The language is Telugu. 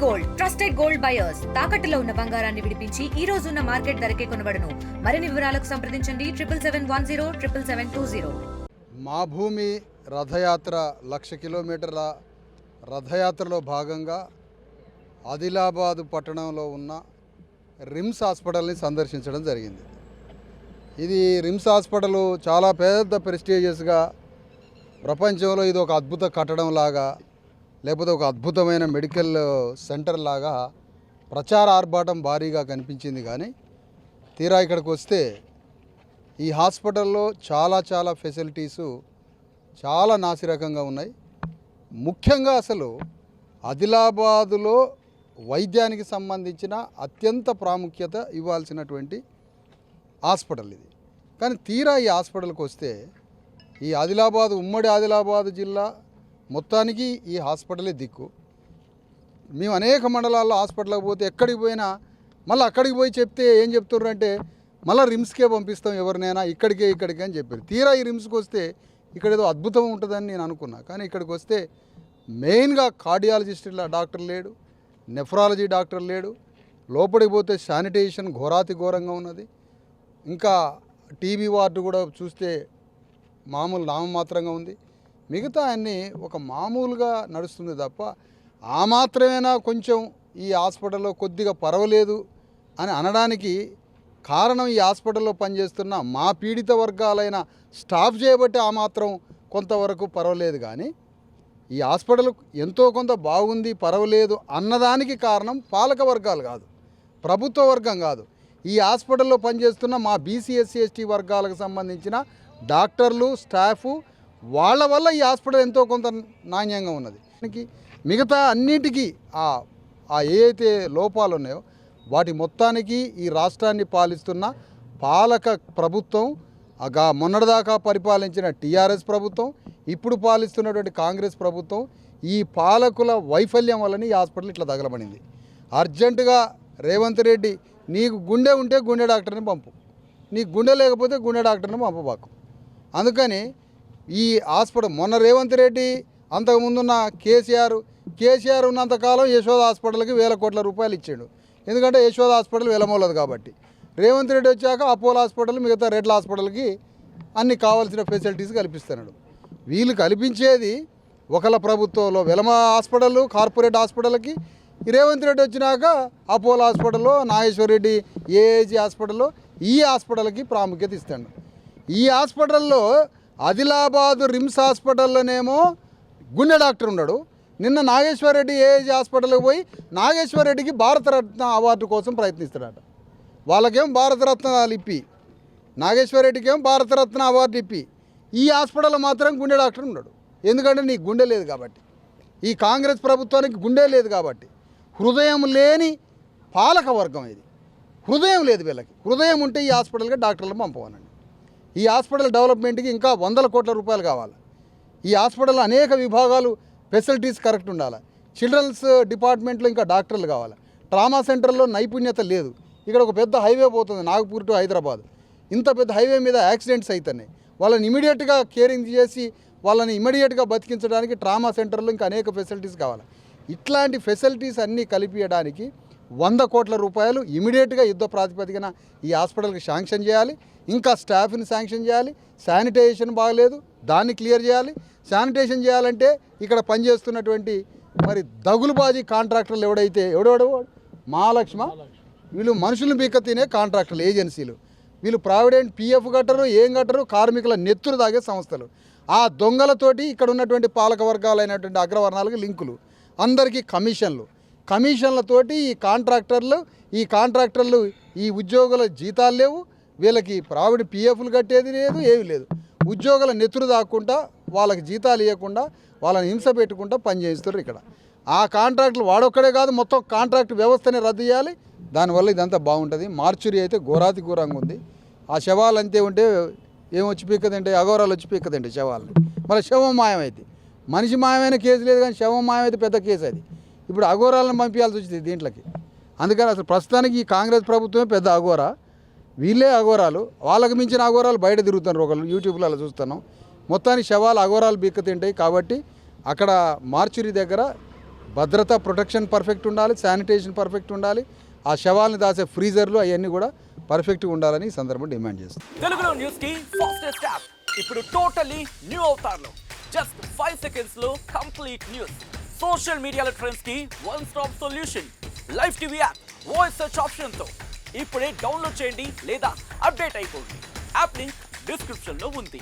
గోల్డ్ ట్రస్టెడ్ గోల్డ్ బయర్స్ తాకట్టులో ఉన్న బంగారాన్ని విడిపించి ఈ రోజు ఉన్న మార్కెట్ ధరకే కొనబడును. మరిన్ని వివరాలకు సంప్రదించండి 77107720. మా భూమి రథయాత్ర 1,00,000 కిలోమీటర్ల రథయాత్రలో భాగంగా ఆదిలాబాద్ పట్టణంలో ఉన్న రిమ్స్ హాస్పిటల్ని సందర్శించడం జరిగింది. ఇది రిమ్స్ హాస్పిటల్ చాలా పెద్ద ప్రెస్టీజియస్గా ప్రపంచంలో ఇది ఒక అద్భుత కట్టడం లాగా లేకపోతే ఒక అద్భుతమైన మెడికల్ సెంటర్ లాగా ప్రచార ఆర్భాటం భారీగా కనిపించింది. కానీ తీరా ఇక్కడికి వస్తే ఈ హాస్పిటల్లో చాలా ఫెసిలిటీసు చాలా నాసిరకంగా ఉన్నాయి. ముఖ్యంగా అసలు ఆదిలాబాదులో వైద్యానికి సంబంధించిన అత్యంత ప్రాముఖ్యత ఇవ్వాల్సినటువంటి హాస్పిటల్ ఇది. కానీ తీరా ఈ హాస్పిటల్కి వస్తే ఈ ఆదిలాబాద్ ఉమ్మడి ఆదిలాబాద్ జిల్లా మొత్తానికి ఈ హాస్పిటలే దిక్కు. మేము అనేక మండలాల్లో హాస్పిటల్కి పోతే ఎక్కడికి పోయినా మళ్ళీ అక్కడికి పోయి చెప్తే ఏం చెప్తున్నారు అంటే మళ్ళీ రిమ్స్కే పంపిస్తాం ఎవరినైనా ఇక్కడికే అని చెప్పారు. తీరా ఈ రిమ్స్కి వస్తే ఇక్కడ ఏదో అద్భుతం ఉంటుందని నేను అనుకున్నా. కానీ ఇక్కడికి వస్తే మెయిన్గా కార్డియాలజిస్ట్ డాక్టర్ లేడు, నెఫ్రాలజీ డాక్టర్ లేడు, లోపలికి పోతే శానిటేషన్ ఘోరాతి ఘోరంగా ఉన్నది. ఇంకా టీబీ వార్డు కూడా చూస్తే మామూలు నామమాత్రంగా ఉంది. మిగతా అన్నీ ఒక మామూలుగా నడుస్తుంది తప్ప ఆ మాత్రమేనా కొంచెం ఈ హాస్పిటల్లో కొద్దిగా పర్వాలేదు అని అనడానికి కారణం ఈ హాస్పిటల్లో పనిచేస్తున్న మా పీడిత వర్గాలైన స్టాఫ్ చేయబట్టి ఆ మాత్రం కొంతవరకు పర్వాలేదు. కానీ ఈ హాస్పిటల్ ఎంతో కొంత బాగుంది పర్వాలేదు అన్నదానికి కారణం పాలక వర్గాలు కాదు, ప్రభుత్వ వర్గం కాదు. ఈ హాస్పిటల్లో పనిచేస్తున్న మా బీసీ ఎస్సీ ఎస్టీ వర్గాలకు సంబంధించిన డాక్టర్లు స్టాఫు వాళ్ళ వల్ల ఈ హాస్పిటల్ ఎంతో కొంత నాణ్యంగా ఉన్నది. మిగతా అన్నిటికీ ఏవైతే లోపాలు ఉన్నాయో వాటి మొత్తానికి ఈ రాష్ట్రాన్ని పాలిస్తున్న పాలక ప్రభుత్వం, మొన్నటిదాకా పరిపాలించిన టీఆర్ఎస్ ప్రభుత్వం, ఇప్పుడు పాలిస్తున్నటువంటి కాంగ్రెస్ ప్రభుత్వం, ఈ పాలకుల వైఫల్యం వల్ల ఈ హాస్పిటల్ ఇట్లా తగలబడింది. అర్జెంటుగా రేవంత్ రెడ్డి నీకు గుండె ఉంటే గుండె డాక్టర్ని పంపు, నీకు గుండె లేకపోతే గుండె డాక్టర్ని పంపబాకు. అందుకని ఈ హాస్పిటల్ మొన్న రేవంత్ రెడ్డి అంతకుముందున్న కేసీఆర్ ఉన్నంతకాలం యశోద హాస్పిటల్కి 1,000 కోట్ల రూపాయలు ఇచ్చాడు. ఎందుకంటే యశోద హాస్పిటల్ వెలమూలదు కాబట్టి. రేవంత్ రెడ్డి వచ్చాక అపోలో హాస్పిటల్ మిగతా రెడ్ల హాస్పిటల్కి అన్ని కావాల్సిన ఫెసిలిటీస్ కల్పిస్తున్నాడు. వీళ్ళు కల్పించేది ఒకళ్ళ ప్రభుత్వంలో వెలమ హాస్పిటల్ కార్పొరేట్ హాస్పిటల్కి, రేవంత్ రెడ్డి వచ్చినాక అపోలో హాస్పిటల్లో నాగేశ్వర రెడ్డి ఏఏజీ హాస్పిటల్లో ఈ హాస్పిటల్కి ప్రాముఖ్యత ఇస్తాడు. ఈ హాస్పిటల్లో ఆదిలాబాద్ రిమ్స్ హాస్పిటల్లోనేమో గుండె డాక్టర్ ఉన్నాడు. నిన్న నాగేశ్వర రెడ్డి ఏఏజీ హాస్పిటల్కి పోయి నాగేశ్వర రెడ్డికి భారతరత్న అవార్డు కోసం ప్రయత్నిస్తున్నాడు. వాళ్ళకేం భారతరత్నాలు ఇప్పి, నాగేశ్వర రెడ్డికి ఏం భారతరత్న అవార్డు ఇప్పి, ఈ హాస్పిటల్లో మాత్రం గుండె డాక్టర్ ఉన్నాడు. ఎందుకంటే నీకు గుండె లేదు కాబట్టి, ఈ కాంగ్రెస్ ప్రభుత్వానికి గుండె లేదు కాబట్టి. హృదయం లేని పాలక వర్గం ఇది. హృదయం లేదు వీళ్ళకి. హృదయం ఉంటే ఈ హాస్పిటల్కి డాక్టర్లు పంపవనండి. ఈ హాస్పిటల్ డెవలప్మెంట్కి ఇంకా 100 కోట్ల రూపాయలు కావాలి. ఈ హాస్పిటల్లో అనేక విభాగాలు ఫెసిలిటీస్ కరెక్ట్ ఉండాలి. చిల్డ్రన్స్ డిపార్ట్మెంట్లో ఇంకా డాక్టర్లు కావాలి. ట్రామా సెంటర్లో నైపుణ్యత లేదు. ఇక్కడ ఒక పెద్ద హైవే పోతుంది నాగపూర్ టు హైదరాబాద్. ఇంత పెద్ద హైవే మీద యాక్సిడెంట్స్ అవుతున్నాయి. వాళ్ళని ఇమీడియట్గా కేరింగ్ చేసి వాళ్ళని ఇమీడియట్గా బతికించడానికి ట్రామా సెంటర్లో ఇంకా అనేక ఫెసిలిటీస్ కావాలి. ఇట్లాంటి ఫెసిలిటీస్ అన్నీ కలిపియడానికి 100 కోట్ల రూపాయలు ఇమీడియట్గా యుద్ధ ప్రాతిపదికన ఈ హాస్పిటల్కి శాంక్షన్ చేయాలి. ఇంకా స్టాఫ్ని శాంక్షన్ చేయాలి. శానిటైజేషన్ బాగలేదు, దాన్ని క్లియర్ చేయాలి. శానిటేషన్ చేయాలంటే ఇక్కడ పనిచేస్తున్నటువంటి మరి దగులుబాజీ కాంట్రాక్టర్లు ఎవడెవడో మహాలక్ష్మ, వీళ్ళు మనుషులను బీక్క తినే కాంట్రాక్టర్లు ఏజెన్సీలు. వీళ్ళు ప్రావిడెంట్ పిఎఫ్ కట్టరు, ఏం కట్టరు, కార్మికుల నెత్తురు తాగే సంస్థలు. ఆ దొంగలతోటి ఇక్కడ ఉన్నటువంటి పాలక వర్గాలైనటువంటి అగ్రవర్ణాలకు లింకులు, అందరికీ కమిషన్లతోటి ఈ కాంట్రాక్టర్లు ఈ ఉద్యోగుల జీతాలు లేవు, వీళ్ళకి ప్రావిడెంట్ పిఎఫ్లు కట్టేది లేదు, ఏమీ లేదు. ఉద్యోగుల నెత్తురు దాక్కుండా వాళ్ళకి జీతాలు ఇవ్వకుండా వాళ్ళని హింస పెట్టుకుంటా పనిచేస్తారు ఇక్కడ. ఆ కాంట్రాక్టులు వాడొక్కడే కాదు, మొత్తం కాంట్రాక్ట్ వ్యవస్థనే రద్దు చేయాలి. దానివల్ల ఇదంతా బాగుంటుంది. మార్చురీ అయితే ఘోరాతి ఘోరంగా ఉంది. ఆ శవాలు అంతే ఉంటే ఏమొచ్చి పీక్కదంటే అఘోరాలు వచ్చి పీక్కదండి శవాలని. మళ్ళీ శవం మాయమైతే, మనిషి మాయమైన కేసు లేదు కానీ శవం మాయమైతే పెద్ద కేసు అది. ఇప్పుడు అఘోరాలను పంపించాల్సి వచ్చింది దీంట్లోకి. అందుకని అసలు ప్రస్తుతానికి ఈ కాంగ్రెస్ ప్రభుత్వమే పెద్ద అఘోరా, వీళ్ళే అఘోరాలు. వాళ్ళకి మించిన అఘోరాలు బయట తిరుగుతున్నారు. ఒకళ్ళు యూట్యూబ్లో అలా చూస్తున్నాం. మొత్తానికి శవాలు అఘోరాలు బిక్క తింటాయి. కాబట్టి అక్కడ మార్చురీ దగ్గర భద్రత ప్రొటెక్షన్ పర్ఫెక్ట్ ఉండాలి, శానిటేషన్ పర్ఫెక్ట్ ఉండాలి, ఆ శవాలను దాచే ఫ్రీజర్లు అవన్నీ కూడా పర్ఫెక్ట్గా ఉండాలని ఈ సందర్భం డిమాండ్ చేస్తాం. తెలుగులో న్యూస్ కి ఫాస్టెస్ట్ యాప్ ఇప్పుడు టోటల్లీ న్యూ అవతార్లో జస్ట్ 5 seconds లో కంప్లీట్ న్యూస్. సోషల్ మీడియాలో ట్రెండ్స్ కి one stop solution. Live TV app voice search option తో ఇప్పుడే డౌన్లోడ్ చేయండి లేదా అప్డేట్ అయిపోండి. యాప్ లింక్ డిస్క్రిప్షన్ లో ఉంది.